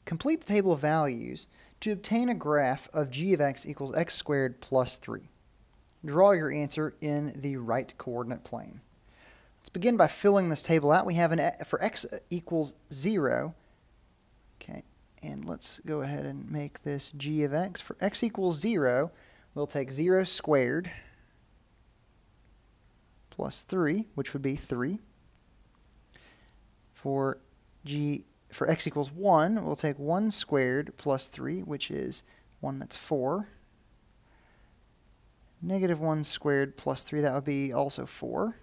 Complete the table of values to obtain a graph of g of x equals x squared plus 3. Draw your answer in the right coordinate plane. Let's begin by filling this table out. We have for x equals 0. Okay, and let's go ahead and make this g of x. For x equals 0, we'll take 0 squared plus 3, which would be 3. For x equals 1, we'll take 1 squared plus 3, which is 1, that's 4. Negative 1 squared plus 3, that would be also 4.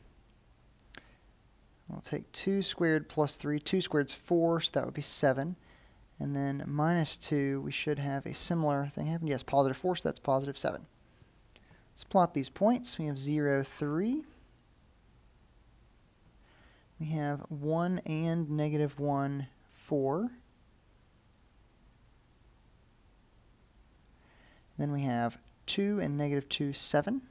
We'll take 2 squared plus 3. 2 squared is 4, so that would be 7. And then minus 2, we should have a similar thing happen. Yes, positive 4, so that's positive 7. Let's plot these points. We have 0, 3. We have 1 and negative 1, 4. Then we have 2 and negative 2, 7.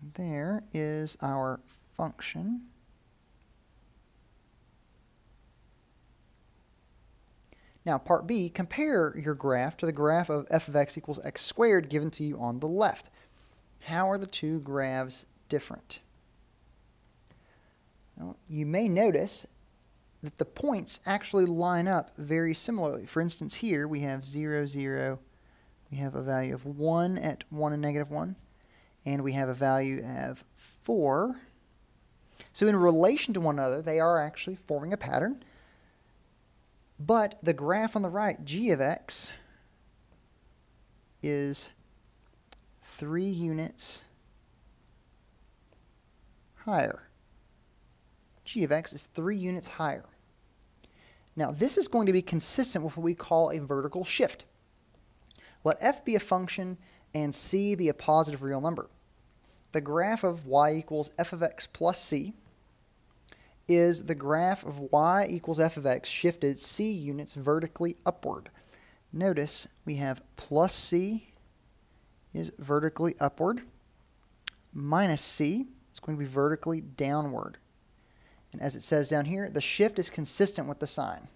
And there is our function. Now, part B, compare your graph to the graph of f of x equals x squared given to you on the left. How are the two graphs different? Well, you may notice that the points actually line up very similarly. For instance, here we have 0, 0. We have a value of 1 at 1 and negative 1. And we have a value of 4. So in relation to one another, they are actually forming a pattern. But the graph on the right, g of x, is 3 units higher. G of x is 3 units higher. Now, this is going to be consistent with what we call a vertical shift. Let f be a function and c be a positive real number. The graph of y equals f of x plus c is the graph of y equals f of x shifted c units vertically upward. Notice we have plus c is vertically upward, minus c is going to be vertically downward. And as it says down here, the shift is consistent with the sign.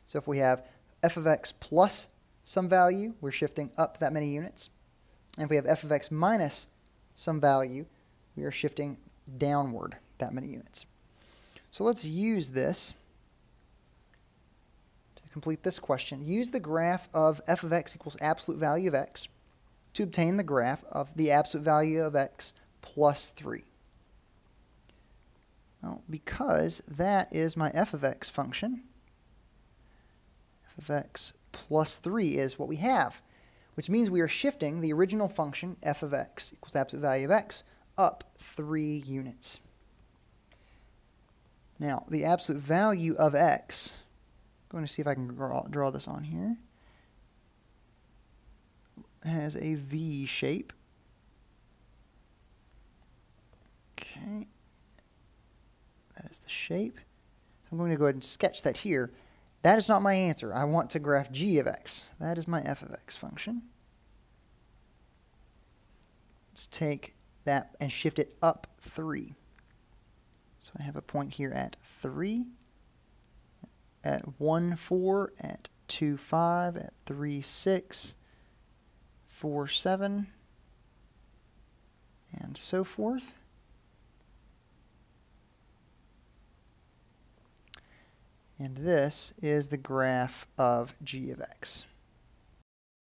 So if we have f of x plus some value, we're shifting up that many units. And if we have f of x minus some value, we are shifting downward that many units. So let's use this to complete this question. Use the graph of f of x equals absolute value of x to obtain the graph of the absolute value of x plus 3. Well, because that is my f of x function, f of x plus 3 is what we have, which means we are shifting the original function f of x equals absolute value of x up 3 units. Now, the absolute value of x, I'm going to see if I can draw this on here, has a V shape. Okay. That is the shape. So I'm going to go ahead and sketch that here. That is not my answer. I want to graph g of x. That is my f of x function. Let's take that and shift it up 3. So I have a point here at 3, at 1, 4, at 2, 5, at 3, 6, 4, 7, and so forth. And this is the graph of g of x.